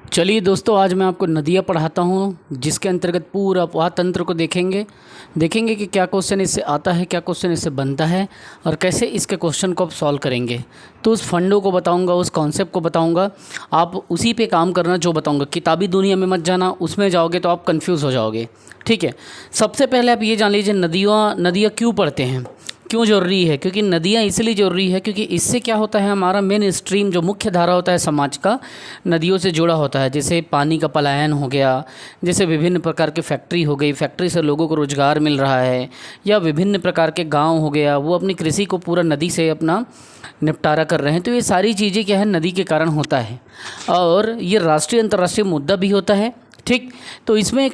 चलिए दोस्तों, आज मैं आपको नदियाँ पढ़ाता हूँ जिसके अंतर्गत पूरा अपवाह तंत्र को देखेंगे कि क्या क्वेश्चन इससे आता है, क्या क्वेश्चन इससे बनता है और कैसे इसके क्वेश्चन को आप सॉल्व करेंगे। तो उस फंडों को बताऊँगा, उस कॉन्सेप्ट को बताऊँगा, आप उसी पे काम करना जो बताऊँगा। किताबी दुनिया में मत जाना, उसमें जाओगे तो आप कन्फ्यूज़ हो जाओगे। ठीक है, सबसे पहले आप ये जान लीजिए नदियाँ क्यों पढ़ते हैं, क्यों ज़रूरी है। क्योंकि नदियाँ इसलिए ज़रूरी है क्योंकि इससे क्या होता है, हमारा मेन स्ट्रीम जो मुख्य धारा होता है समाज का, नदियों से जुड़ा होता है। जैसे पानी का पलायन हो गया, जैसे विभिन्न प्रकार की फैक्ट्री हो गई, फैक्ट्री से लोगों को रोज़गार मिल रहा है, या विभिन्न प्रकार के गांव हो गया, वो अपनी कृषि को पूरा नदी से अपना निपटारा कर रहे हैं। तो ये सारी चीज़ें क्या है, नदी के कारण होता है। और ये राष्ट्रीय अंतर्राष्ट्रीय मुद्दा भी होता है। ठीक, तो इसमें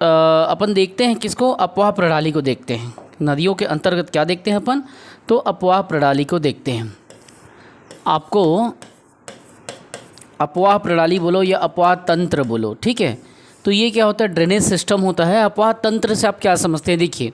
अपन देखते हैं किसको, अपवाह प्रणाली को देखते हैं। नदियों के अंतर्गत क्या देखते हैं अपन, तो अपवाह प्रणाली को देखते हैं। आपको अपवाह प्रणाली बोलो या अपवाह तंत्र बोलो, ठीक है। तो ये क्या होता है, ड्रेनेज सिस्टम होता है। अपवाह तंत्र से आप क्या समझते हैं, देखिए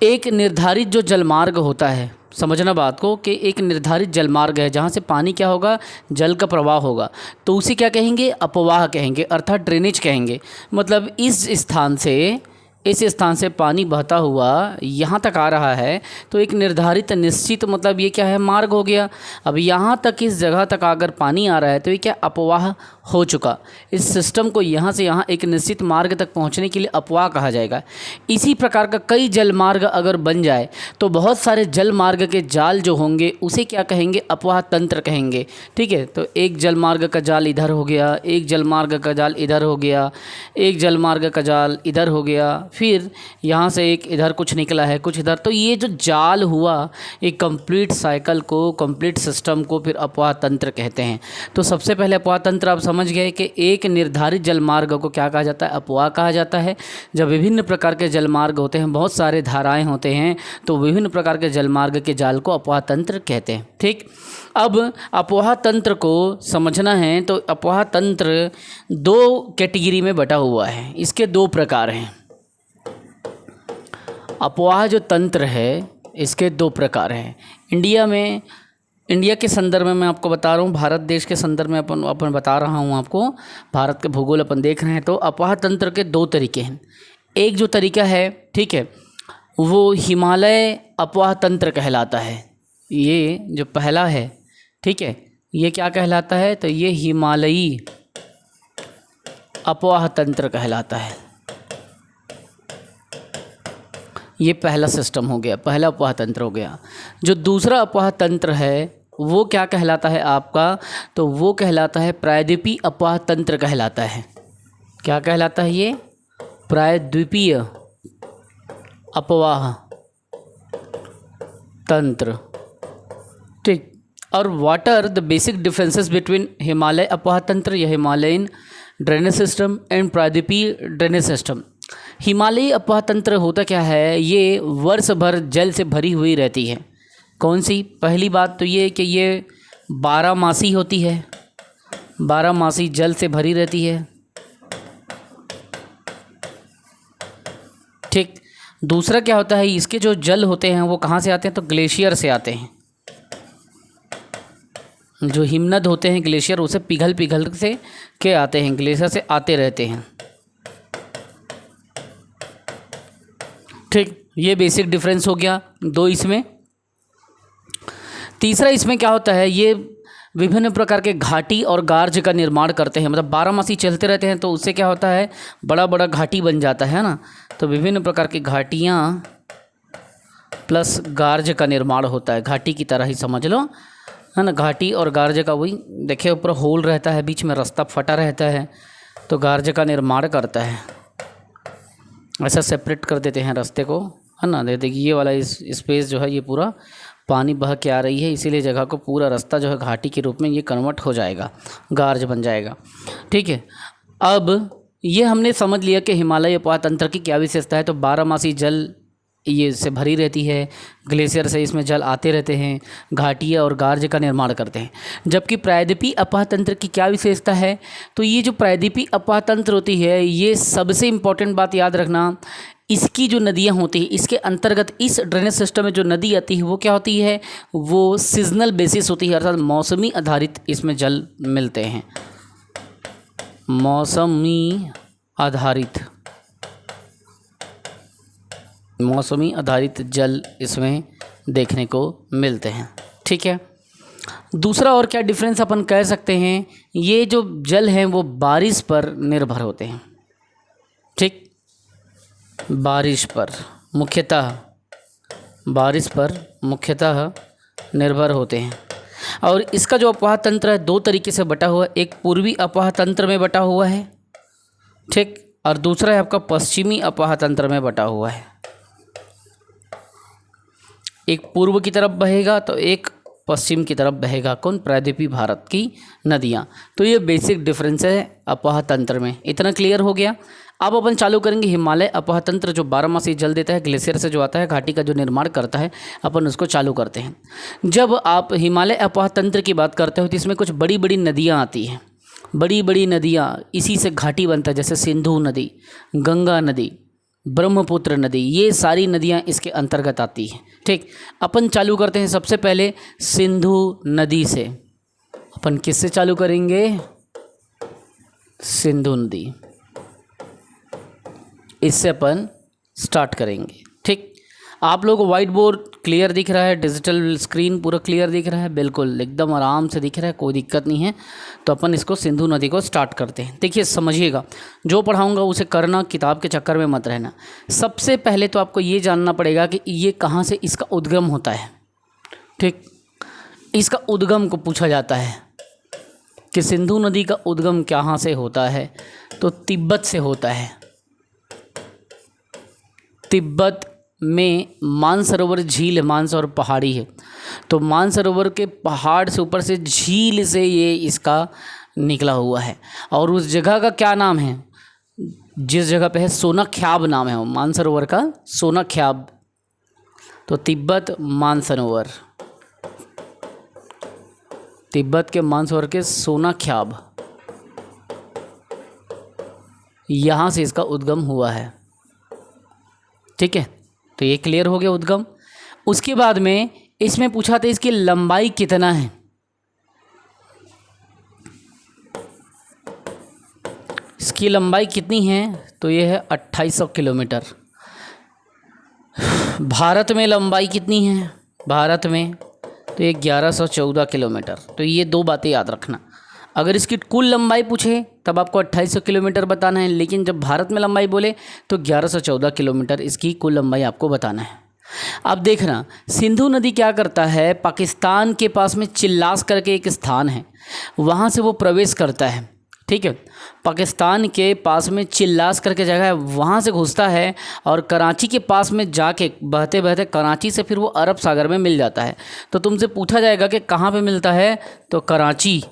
एक निर्धारित जो जलमार्ग होता है, समझना बात को, कि एक निर्धारित जलमार्ग है जहाँ से पानी क्या होगा, जल का प्रवाह होगा, तो उसे क्या कहेंगे, अपवाह कहेंगे, अर्थात ड्रेनेज कहेंगे। मतलब इस स्थान से पानी बहता हुआ यहाँ तक आ रहा है, तो एक निर्धारित निश्चित, मतलब ये क्या है, मार्ग हो गया। अब यहाँ तक, इस जगह तक अगर पानी आ रहा है तो ये क्या, अपवाह हो चुका। इस सिस्टम को यहाँ से यहाँ एक निश्चित मार्ग तक पहुँचने के लिए अपवाह कहा जाएगा। इसी प्रकार का कई जल मार्ग अगर बन जाए तो बहुत सारे जल मार्ग के जाल जो होंगे उसे क्या कहेंगे, अपवाह तंत्र कहेंगे। ठीक है, तो एक जल मार्ग का जाल इधर हो गया, एक जल मार्ग का जाल इधर हो गया, एक जल मार्ग का जाल इधर हो गया, फिर यहाँ से एक इधर कुछ निकला है, कुछ इधर। तो ये जो जाल हुआ, एक कंप्लीट साइकिल को, कंप्लीट सिस्टम को फिर अपवाह तंत्र कहते हैं। तो सबसे पहले अपवाह तंत्र आप समझ गए कि एक निर्धारित जलमार्ग को क्या कहा जाता है, अपवाह कहा जाता है। जब विभिन्न प्रकार के जलमार्ग होते हैं, बहुत सारे धाराएं होते हैं, तो विभिन्न प्रकार के जलमार्ग के जाल को अपवाह तंत्र कहते हैं। ठीक, अब अपवाह तंत्र को समझना है तो अपवाह तंत्र दो कैटेगरी में बटा हुआ है। इसके दो प्रकार हैं। अपवाह जो तंत्र है इसके दो प्रकार हैं। इंडिया के संदर्भ में मैं आपको बता रहा हूँ, भारत देश के संदर्भ में अपन बता रहा हूँ आपको, भारत के भूगोल अपन देख रहे हैं। तो अपवाह तंत्र के दो तरीके हैं। एक जो तरीका है, ठीक है, वो हिमालय अपवाह तंत्र कहलाता है। ये जो पहला है, ठीक है, ये क्या कहलाता है, तो ये हिमालयी अपवाह तंत्र कहलाता है। ये पहला सिस्टम हो गया, पहला अपवाह तंत्र हो गया। जो दूसरा अपवाह तंत्र है वो क्या कहलाता है आपका, तो वो कहलाता है प्रायद्वीपीय अपवाह तंत्र कहलाता है। क्या कहलाता है ये, प्रायद्वीपीय अपवाह तंत्र। ठीक, और what are the basic differences between Himalaya अपवाह तंत्र या हिमालयन ड्रेनेज सिस्टम एंड प्रायद्वीपीय ड्रेनेज सिस्टम। हिमालयी अपवाह तंत्र होता क्या है, ये वर्ष भर जल से भरी हुई रहती है। कौन सी, पहली बात तो ये कि ये 12 मासी होती है, 12 मासी जल से भरी रहती है। ठीक, दूसरा क्या होता है, इसके जो जल होते हैं वो कहाँ से आते हैं, तो ग्लेशियर से आते हैं। जो हिमनद होते हैं ग्लेशियर, उसे पिघल से के आते हैं, ग्लेशियर से आते रहते हैं। ठीक, ये बेसिक डिफरेंस हो गया दो इसमें। तीसरा इसमें क्या होता है, ये विभिन्न प्रकार के घाटी और गार्ज का निर्माण करते हैं। मतलब 12 मासी चलते रहते हैं, तो उससे क्या होता है, बड़ा बड़ा घाटी बन जाता है ना। तो विभिन्न प्रकार की घाटियाँ प्लस गार्ज का निर्माण होता है, घाटी की तरह ही समझ लो, है ना। घाटी और गार्ज का वही, देखिए ऊपर होल रहता है, बीच में रास्ता फटा रहता है, तो गार्ज का निर्माण करता है। ऐसा सेपरेट कर देते हैं रास्ते को, है ना। देखिए ये वाला इस स्पेस जो है, ये पूरा पानी बह के आ रही है, इसीलिए जगह को पूरा रास्ता जो है घाटी के रूप में ये कन्वर्ट हो जाएगा, गार्ज बन जाएगा। ठीक है, अब ये हमने समझ लिया कि हिमालय अपवाह तंत्र की क्या विशेषता है। तो 12 मासी जल ये से भरी रहती है, ग्लेशियर से इसमें जल आते रहते हैं, घाटियाँ और गार्ज का निर्माण करते हैं। जबकि प्रायद्वीपीय अपवाह तंत्र की क्या विशेषता है, तो ये जो प्रायद्वीपीय अपवाह तंत्र होती है, ये सबसे इम्पॉर्टेंट बात याद रखना, इसकी जो नदियाँ होती हैं, इसके अंतर्गत इस ड्रेनेज सिस्टम में जो नदी आती है वो क्या होती है, वो सीजनल बेसिस होती है, अर्थात मौसमी आधारित इसमें जल मिलते हैं। मौसमी आधारित जल इसमें देखने को मिलते हैं। ठीक है, दूसरा और क्या डिफरेंस अपन कह सकते हैं, ये जो जल हैं वो बारिश पर निर्भर होते हैं। ठीक, बारिश पर मुख्यतः निर्भर होते हैं। और इसका जो अपवाह तंत्र है दो तरीके से बटा हुआ है, एक पूर्वी अपवाह तंत्र में बटा हुआ है, ठीक, और दूसरा है आपका पश्चिमी अपवाह तंत्र में बटा हुआ है। एक पूर्व की तरफ बहेगा तो एक पश्चिम की तरफ बहेगा, कौन? प्रायद्वीपीय भारत की नदियाँ। तो ये बेसिक डिफरेंस है अपवाह तंत्र में। इतना क्लियर हो गया। अब अपन चालू करेंगे हिमालय अपवाह तंत्र, जो 12 मासी जल देता है, ग्लेशियर से जो आता है, घाटी का जो निर्माण करता है, अपन उसको चालू करते हैं। जब आप हिमालय अपवाह तंत्र की बात करते हो तो इसमें कुछ बड़ी बड़ी नदियाँ आती हैं, बड़ी बड़ी नदियाँ, इसी से घाटी बनता है, जैसे सिंधु नदी, गंगा नदी, ब्रह्मपुत्र नदी, ये सारी नदियाँ इसके अंतर्गत आती हैं। ठीक, अपन चालू करते हैं सबसे पहले सिंधु नदी से। अपन किससे चालू करेंगे? सिंधु नदी, इससे अपन स्टार्ट करेंगे। ठीक, आप लोगों को व्हाइट बोर्ड क्लियर दिख रहा है, डिजिटल स्क्रीन पूरा क्लियर दिख रहा है, बिल्कुल एकदम आराम से दिख रहा है, कोई दिक्कत नहीं है। तो अपन इसको सिंधु नदी को स्टार्ट करते हैं। देखिए समझिएगा, जो पढ़ाऊंगा उसे करना, किताब के चक्कर में मत रहना। सबसे पहले तो आपको ये जानना पड़ेगा कि ये कहाँ से इसका उद्गम होता है। ठीक, इसका उद्गम को पूछा जाता है कि सिंधु नदी का उद्गम कहाँ से होता है, तो तिब्बत से होता है। तिब्बत में मानसरोवर झील, मानसरोवर पहाड़ी है, तो मानसरोवर के पहाड़ से ऊपर से झील से ये इसका निकला हुआ है। और उस जगह का क्या नाम है? जिस जगह पे है सोनाख्याब नाम है वो मानसरोवर का, सोनाख्याब। तो तिब्बत मानसरोवर, तिब्बत के मानसरोवर के सोनाख्याब, यहाँ से इसका उद्गम हुआ है। ठीक है, तो ये क्लियर हो गया उद्गम। उसके बाद में इसमें पूछा था इसकी लंबाई कितना है। इसकी लंबाई कितनी है? तो ये है 2800 किलोमीटर। भारत में लंबाई कितनी है? भारत में तो ये 1114 किलोमीटर। तो ये दो बातें याद रखना। अगर इसकी कुल लंबाई पूछे तब आपको 2800 किलोमीटर बताना है, लेकिन जब भारत में लंबाई बोले तो 1114 किलोमीटर इसकी कुल लंबाई आपको बताना है। अब देखना, सिंधु नदी क्या करता है, पाकिस्तान के पास में चिल्लास करके एक स्थान है, वहाँ से वो प्रवेश करता है। ठीक है, पाकिस्तान के पास में चिल्लास करके जगह है, वहाँ से घुसता है और कराची के पास में जाके बहते बहते कराची से फिर वो अरब सागर में मिल जाता है। तो तुमसे पूछा जाएगा कि कहाँ पे मिलता है, तो कराची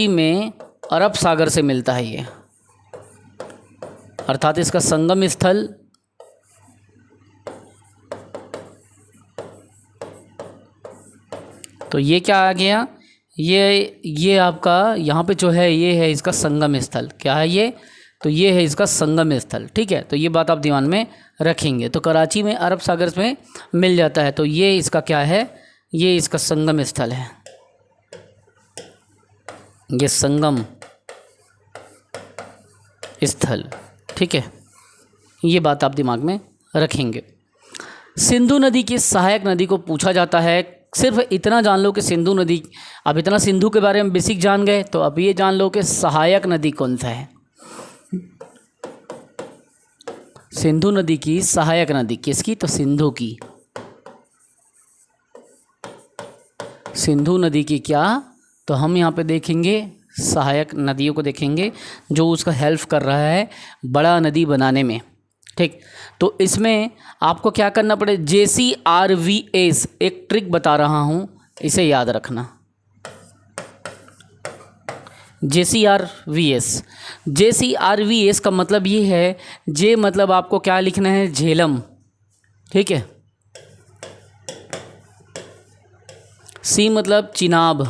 में अरब सागर से मिलता है ये, अर्थात इसका संगम स्थल तो ये क्या आ गया, ये आपका यहाँ पे जो है ये है इसका संगम स्थल। क्या है ये? तो ये है इसका संगम स्थल। ठीक है, तो ये बात आप ध्यान में रखेंगे। तो कराची में अरब सागर में मिल जाता है, तो ये इसका क्या है, ये इसका संगम स्थल है, ये संगम स्थल। ठीक है, ये बात आप दिमाग में रखेंगे। सिंधु नदी की सहायक नदी को पूछा जाता है। सिर्फ इतना जान लो कि सिंधु नदी, अब इतना सिंधु के बारे में बेसिक जान गए, तो अब ये जान लो कि सहायक नदी कौन सा है। सिंधु नदी की सहायक नदी किसकी? तो सिंधु की। सिंधु नदी की क्या? तो हम यहाँ पे देखेंगे सहायक नदियों को देखेंगे जो उसका हेल्प कर रहा है बड़ा नदी बनाने में। ठीक, तो इसमें आपको क्या करना पड़े, JCRVS, एक ट्रिक बता रहा हूँ, इसे याद रखना। JCRVS का मतलब ये है, जे मतलब आपको क्या लिखना है, झेलम। ठीक है, सी मतलब चिनाब,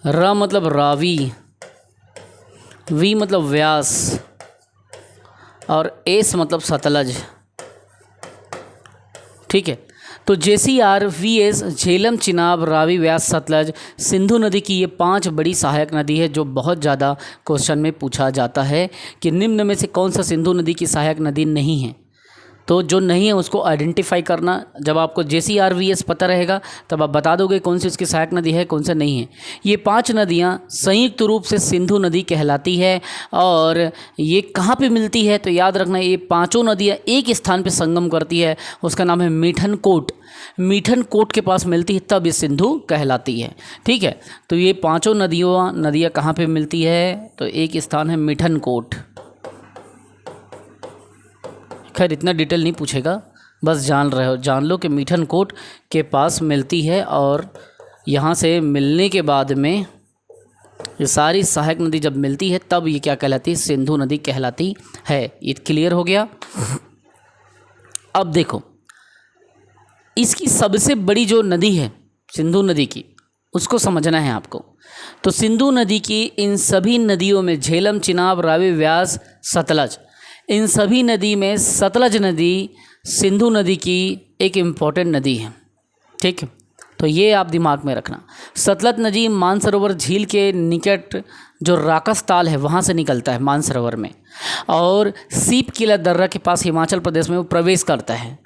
र मतलब रावी, वी मतलब व्यास, और एस मतलब सतलज। ठीक है, तो JCR, VS, झेलम, चिनाब, रावी, व्यास, सतलज, सिंधु नदी की ये 5 बड़ी सहायक नदी है जो बहुत ज़्यादा क्वेश्चन में पूछा जाता है कि निम्न में से कौन सा सिंधु नदी की सहायक नदी नहीं है। तो जो नहीं है उसको आइडेंटिफाई करना, जब आपको JCR, VS पता रहेगा तब आप बता दोगे कौन सी उसकी सहायक नदी है कौन सा नहीं है। ये 5 नदियाँ संयुक्त रूप से सिंधु नदी कहलाती है। और ये कहाँ पे मिलती है तो याद रखना, ये 5 नदियाँ एक स्थान पे संगम करती है, उसका नाम है मीठनकोट। मीठनकोट के पास मिलती है तब ये सिंधु कहलाती है। ठीक है, तो ये 5 नदियाँ कहाँ पे मिलती है तो एक स्थान है मीठनकोट। खैर इतना डिटेल नहीं पूछेगा, बस जान लो कि मीठनकोट के पास मिलती है। और यहाँ से मिलने के बाद में ये सारी सहायक नदी जब मिलती है तब ये क्या कहलाती है, सिंधु नदी कहलाती है। ये क्लियर हो गया। अब देखो, इसकी सबसे बड़ी जो नदी है सिंधु नदी की, उसको समझना है आपको। तो सिंधु नदी की इन सभी नदियों में झेलम, चिनाब, रावी, व्यास, सतलज, इन सभी नदी में सतलज नदी सिंधु नदी की एक इम्पॉर्टेंट नदी है। ठीक है, तो ये आप दिमाग में रखना। सतलज नदी मानसरोवर झील के निकट जो राकस ताल है वहाँ से निकलता है मानसरोवर में, और सीप किला दर्रा के पास हिमाचल प्रदेश में वो प्रवेश करता है।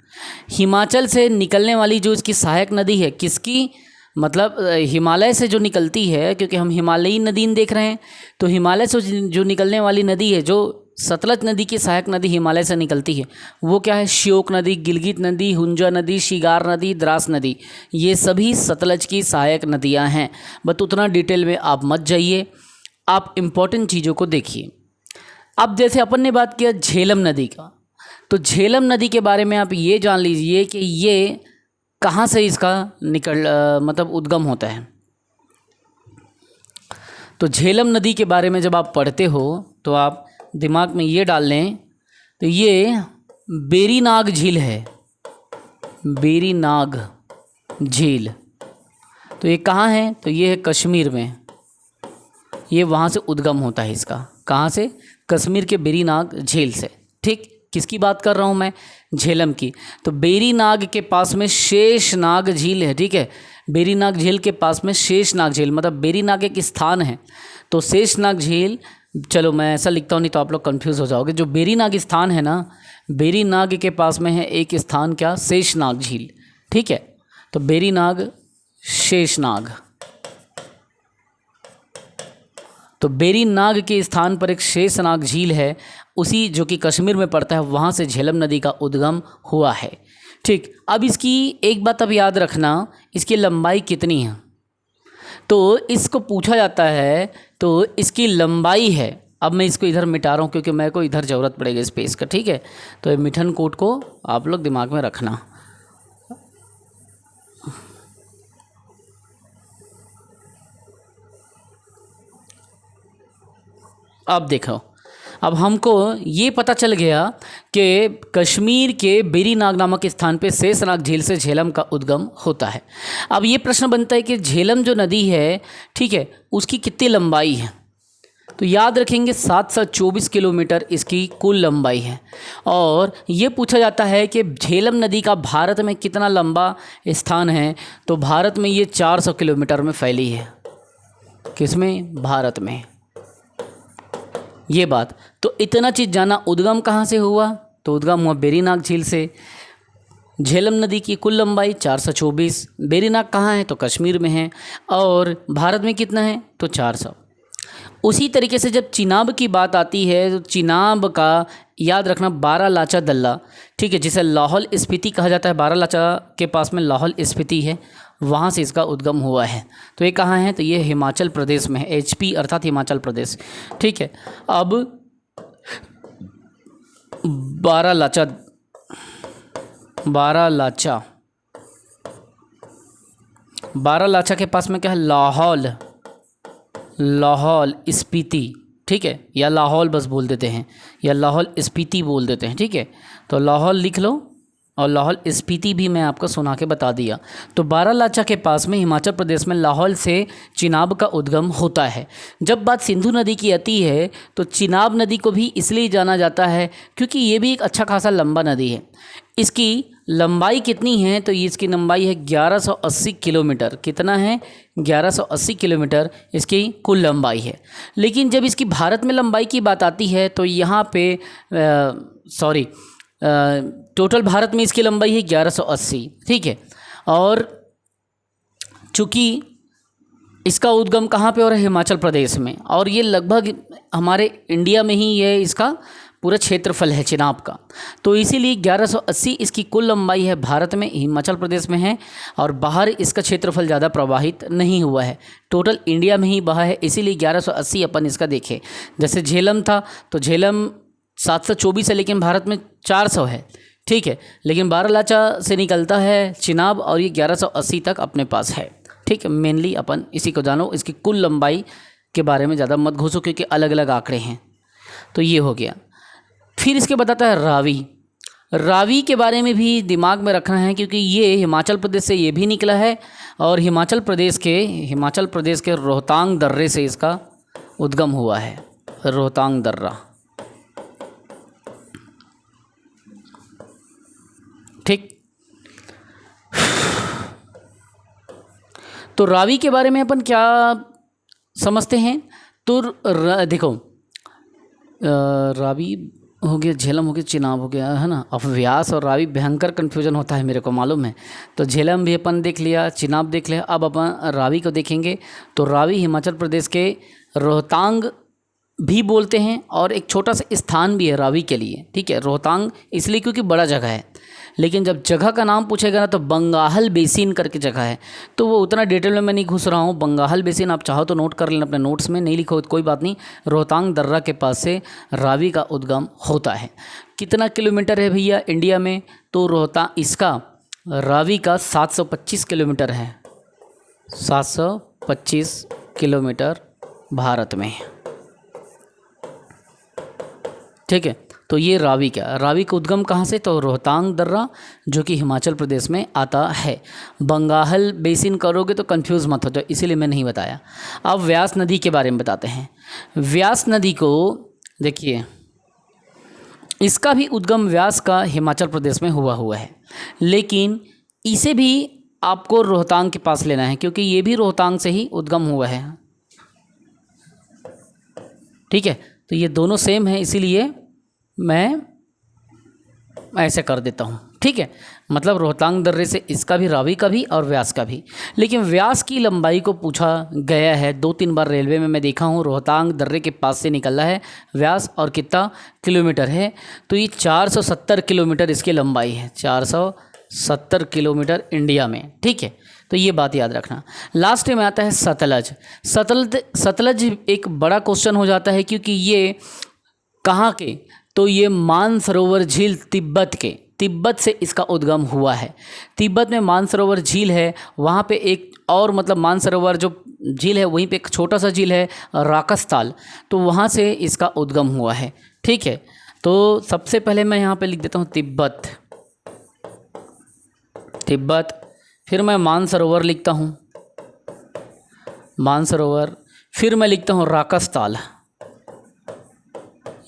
हिमाचल से निकलने वाली जो इसकी सहायक नदी है, किसकी मतलब हिमालय से जो निकलती है, क्योंकि हम हिमालयी नदी देख रहे हैं, तो हिमालय से जो निकलने वाली नदी है, जो सतलज नदी की सहायक नदी हिमालय से निकलती है, वो क्या है, श्योक नदी, गिलगित नदी, हुंजा नदी, शिगार नदी, द्रास नदी, ये सभी सतलज की सहायक नदियां हैं। बट उतना डिटेल में आप मत जाइए, आप इम्पोर्टेंट चीज़ों को देखिए। अब जैसे अपन ने बात किया झेलम नदी का, तो झेलम नदी के बारे में आप ये जान लीजिए कि ये कहाँ से इसका मतलब उद्गम होता है। तो झेलम नदी के बारे में जब आप पढ़ते हो तो आप दिमाग में ये डाल लें, तो ये बेरीनाग झील है, बेरीनाग झील। तो ये कहाँ है तो ये है कश्मीर में, ये वहाँ से उद्गम होता है इसका। कहाँ से, कश्मीर के बेरीनाग झील से। ठीक, किसकी बात कर रहा हूँ मैं, झेलम की। तो बेरीनाग के पास में शेषनाग झील है। ठीक है, बेरीनाग झील के पास में शेषनाग झील, मतलब बेरीनाग एक स्थान है, तो शेषनाग झील, चलो मैं ऐसा लिखता हूँ नहीं तो आप लोग कंफ्यूज हो जाओगे। जो बेरीनाग स्थान है ना, बेरीनाग के पास में है एक स्थान, क्या, शेषनाग झील। ठीक है, तो बेरीनाग, शेषनाग, तो बेरीनाग के स्थान पर एक शेषनाग झील है, उसी जो कि कश्मीर में पड़ता है, वहाँ से झेलम नदी का उद्गम हुआ है। ठीक, अब इसकी एक बात अब याद रखना, इसकी लंबाई कितनी है, तो इसको पूछा जाता है। तो इसकी लंबाई है, अब मैं इसको इधर मिटा रहा हूँ क्योंकि मेरे को इधर ज़रूरत पड़ेगी स्पेस का। ठीक है, तो ये मीठनकोट को आप लोग दिमाग में रखना। अब देखो, अब हमको ये पता चल गया कि कश्मीर के बेरीनाग नामक स्थान पे शेषनाग झील से झेलम का उद्गम होता है। अब ये प्रश्न बनता है कि झेलम जो नदी है, ठीक है, उसकी कितनी लंबाई है, तो याद रखेंगे 724 किलोमीटर इसकी कुल लंबाई है। और ये पूछा जाता है कि झेलम नदी का भारत में कितना लंबा स्थान है, तो भारत में ये 400 किलोमीटर में फैली है। किसमें, भारत में। ये बात, तो इतना चीज़ जाना। उद्गम कहाँ से हुआ, तो उद्गम हुआ बेरीनाग झील से। झेलम नदी की कुल लंबाई 424, बेरीनाग कहाँ है तो कश्मीर में है, और भारत में कितना है तो 400। उसी तरीके से जब चिनाब की बात आती है तो चिनाब का याद रखना बारालाचा दल्ला, ठीक है, जिसे लाहौल स्पीति कहा जाता है। बारालाचा के पास में लाहौल स्पीति है, वहाँ से इसका उद्गम हुआ है। तो ये कहाँ है तो ये हिमाचल प्रदेश में है, HP अर्थात हिमाचल प्रदेश। ठीक है, अब बारालाचा के पास में क्या है, लाहौल स्पीति। ठीक है, या लाहौल बस बोल देते हैं, या लाहौल स्पीति बोल देते हैं। ठीक है, तो लाहौल लिख लो, और लाहौल स्पीति भी मैं आपको सुना के बता दिया। तो बारालाचा के पास में हिमाचल प्रदेश में लाहौल से चिनाब का उद्गम होता है। जब बात सिंधु नदी की आती है तो चिनाब नदी को भी इसलिए जाना जाता है क्योंकि ये भी एक अच्छा खासा लंबा नदी है। इसकी लंबाई कितनी है, तो ये इसकी लंबाई है 1180 किलोमीटर। कितना है? 1180 किलोमीटर इसकी कुल लंबाई है। लेकिन जब इसकी भारत में लंबाई की बात आती है तो यहाँ पे टोटल भारत में इसकी लंबाई है 1180, ठीक है। और चूँकि इसका उद्गम कहाँ पे हो रहा है? हिमाचल प्रदेश में, और ये लगभग हमारे इंडिया में ही ये इसका पूरा क्षेत्रफल है चिनाब का, तो इसीलिए 1180 इसकी कुल लंबाई है, भारत में हिमाचल प्रदेश में है, और बाहर इसका क्षेत्रफल ज़्यादा प्रवाहित नहीं हुआ है, टोटल इंडिया में ही बहा है, इसीलिए 1180 अपन इसका देखें। जैसे झेलम था तो झेलम 724 है, लेकिन भारत में 400 है, ठीक है। लेकिन बारालाचा से निकलता है चिनाब और ये 1180 तक अपने पास है, ठीक है। मेनली अपन इसी को जानो, इसकी कुल लंबाई के बारे में ज़्यादा मत घुसो क्योंकि अलग अलग आंकड़े हैं। तो ये हो गया। फिर इसके बताता है रावी। रावी के बारे में भी दिमाग में रखना है क्योंकि ये हिमाचल प्रदेश से ये भी निकला है, और हिमाचल प्रदेश के रोहतांग दर्रे से इसका उद्गम हुआ है। रोहतांग दर्रा, ठीक। तो रावी के बारे में अपन क्या समझते हैं? तो देखो, रावी हो गया, झेलम हो गया, चिनाब हो गया, है ना। अब व्यास और रावी भयंकर कन्फ्यूजन होता है, मेरे को मालूम है। तो झेलम भी अपन देख लिया, चिनाब देख लिया, अब अपन रावी को देखेंगे। तो रावी हिमाचल प्रदेश के रोहतांग भी बोलते हैं, और एक छोटा सा स्थान भी है रावी के लिए, ठीक है। रोहतांग इसलिए क्योंकि बड़ा जगह है, लेकिन जब जगह का नाम पूछेगा ना तो बंगाहल बेसिन करके जगह है, तो वो उतना डिटेल में मैं नहीं घुस रहा हूँ। बंगाहल बेसिन आप चाहो तो नोट कर लेना अपने नोट्स में, नहीं लिखो तो कोई बात नहीं। रोहतांग दर्रा के पास से रावी का उद्गम होता है। कितना किलोमीटर है भैया इंडिया में? तो इसका रावी का 725 किलोमीटर है, 725 किलोमीटर भारत में, ठीक है। तो ये रावी का उद्गम कहाँ से? तो रोहतांग दर्रा, जो कि हिमाचल प्रदेश में आता है। बंगाल बेसिन करोगे तो कंफ्यूज मत हो जाओ, इसीलिए मैं नहीं बताया। अब व्यास नदी के बारे में बताते हैं। व्यास नदी को देखिए, इसका भी उद्गम व्यास का हिमाचल प्रदेश में हुआ है, लेकिन इसे भी आपको रोहतांग के पास लेना है क्योंकि ये भी रोहतांग से ही उद्गम हुआ है, ठीक है। तो ये दोनों सेम है, इसीलिए मैं ऐसे कर देता हूँ, ठीक है। मतलब रोहतांग दर्रे से इसका भी, रावी का भी और व्यास का भी। लेकिन व्यास की लंबाई को पूछा गया है 2-3 बार रेलवे में मैं देखा हूँ। रोहतांग दर्रे के पास से निकला है व्यास, और कितना किलोमीटर है? तो ये 470 किलोमीटर इसकी लंबाई है, 470 किलोमीटर इंडिया में, ठीक है। तो ये बात याद रखना। लास्ट में आता है सतलज। सतलज एक बड़ा क्वेश्चन हो जाता है क्योंकि ये कहाँ के? तो ये मानसरोवर झील तिब्बत से इसका उद्गम हुआ है। तिब्बत में मानसरोवर झील है, वहाँ पे एक और मतलब मानसरोवर जो झील है वहीं पे एक छोटा सा झील है राकसताल, तो वहाँ से इसका उद्गम हुआ है, ठीक है। तो सबसे पहले मैं यहाँ पे लिख देता हूँ तिब्बत, फिर मैं मानसरोवर लिखता हूँ, मानसरोवर, फिर मैं लिखता हूँ राकसताल।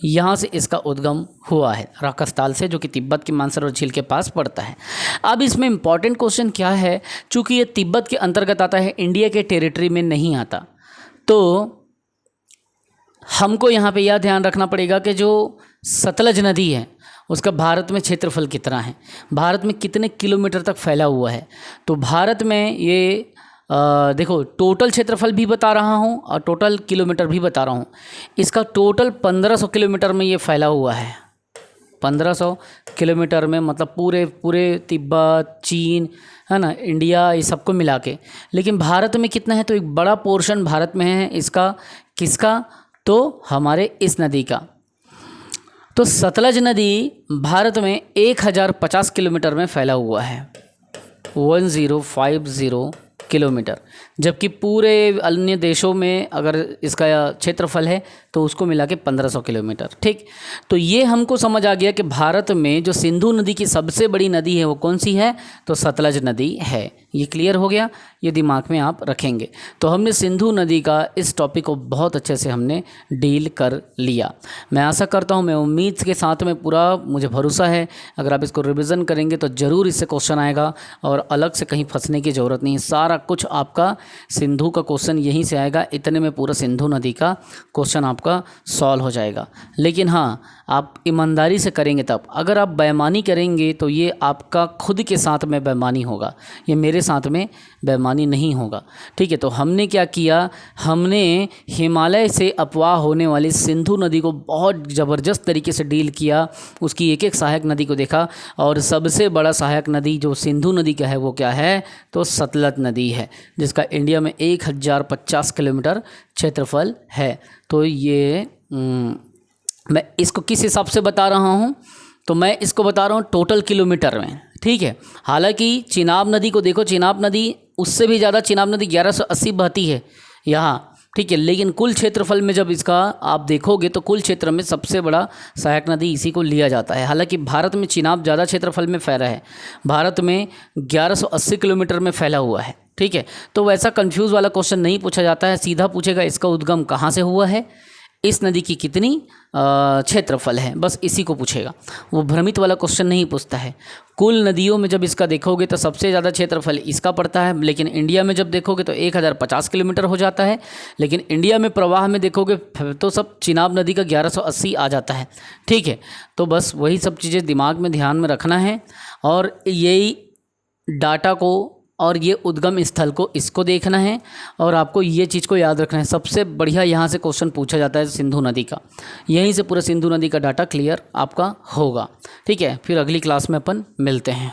यहाँ से इसका उद्गम हुआ है, राकसताल से, जो कि तिब्बत की मानसरोवर झील के पास पड़ता है। अब इसमें इम्पॉर्टेंट क्वेश्चन क्या है? चूँकि ये तिब्बत के अंतर्गत आता है, इंडिया के टेरिटरी में नहीं आता, तो हमको यहाँ पे यह ध्यान रखना पड़ेगा कि जो सतलज नदी है उसका भारत में क्षेत्रफल कितना है, भारत में कितने किलोमीटर तक फैला हुआ है। तो भारत में ये देखो, टोटल क्षेत्रफल भी बता रहा हूँ और टोटल किलोमीटर भी बता रहा हूँ। इसका टोटल 1500 किलोमीटर में ये फैला हुआ है। 1500 किलोमीटर में मतलब पूरे तिब्बत, चीन, है ना, इंडिया, ये सबको मिला के। लेकिन भारत में कितना है? तो एक बड़ा पोर्शन भारत में है इसका। किसका? तो हमारे इस नदी का। तो सतलज नदी भारत में 1050 किलोमीटर में फैला हुआ है, 1050 किलोमीटर। जबकि पूरे अन्य देशों में अगर इसका क्षेत्रफल है तो उसको मिला के 1500 किलोमीटर। ठीक, तो ये हमको समझ आ गया कि भारत में जो सिंधु नदी की सबसे बड़ी नदी है वो कौन सी है, तो सतलज नदी है। ये क्लियर हो गया, ये दिमाग में आप रखेंगे। तो हमने सिंधु नदी का इस टॉपिक को बहुत अच्छे से हमने डील कर लिया। मैं आशा करता हूँ, मैं उम्मीद के साथ में पूरा मुझे भरोसा है अगर आप इसको रिवीजन करेंगे तो ज़रूर इससे क्वेश्चन आएगा और अलग से कहीं फंसने की ज़रूरत नहीं है। सारा कुछ आपका सिंधु का क्वेश्चन यहीं से आएगा, इतने में पूरा सिंधु नदी का क्वेश्चन आपका सॉल्व हो जाएगा। लेकिन हाँ, आप ईमानदारी से करेंगे तब। अगर आप बेईमानी करेंगे तो ये आपका खुद के साथ में बेईमानी होगा, ये मेरे साथ में बेईमानी नहीं होगा। ठीक है, तो हमने क्या किया, हमने हिमालय से अफवाह होने वाली सिंधु नदी को बहुत ज़बरदस्त तरीके से डील किया, उसकी एक एक सहायक नदी को देखा, और सबसे बड़ा सहायक नदी जो सिंधु नदी का है वो क्या है, तो सतलज नदी है, जिसका इंडिया में 1050 किलोमीटर क्षेत्रफल है। तो ये मैं इसको किस हिसाब से बता रहा हूँ, तो मैं इसको बता रहा हूँ टोटल किलोमीटर में। ठीक है, हालांकि चिनाब नदी को देखो, चिनाब नदी उससे भी ज़्यादा, चिनाब नदी 1180 बहती है यहाँ। ठीक है, लेकिन कुल क्षेत्रफल में जब इसका आप देखोगे तो कुल क्षेत्र में सबसे बड़ा सहायक नदी इसी को लिया जाता है। हालांकि भारत में चिनाब ज़्यादा क्षेत्रफल में फैला है, भारत में 1180 किलोमीटर में फैला हुआ है। ठीक है, तो वैसा कंफ्यूज वाला क्वेश्चन नहीं पूछा जाता है, सीधा पूछेगा इसका उद्गम कहाँ से हुआ है, इस नदी की कितनी क्षेत्रफल है, बस इसी को पूछेगा। वो भ्रमित वाला क्वेश्चन नहीं पूछता है। कुल नदियों में जब इसका देखोगे तो सबसे ज़्यादा क्षेत्रफल इसका पड़ता है, लेकिन इंडिया में जब देखोगे तो 1050 किलोमीटर हो जाता है। लेकिन इंडिया में प्रवाह में देखोगे तो सब चिनाब नदी का 1180 आ जाता है। ठीक है, तो बस वही सब चीज़ें दिमाग में ध्यान में रखना है, और यही डाटा को और ये उद्गम स्थल को इसको देखना है, और आपको ये चीज़ को याद रखना है। सबसे बढ़िया यहाँ से क्वेश्चन पूछा जाता है सिंधु नदी का, यहीं से पूरा सिंधु नदी का डाटा क्लियर आपका होगा। ठीक है, फिर अगली क्लास में अपन मिलते हैं।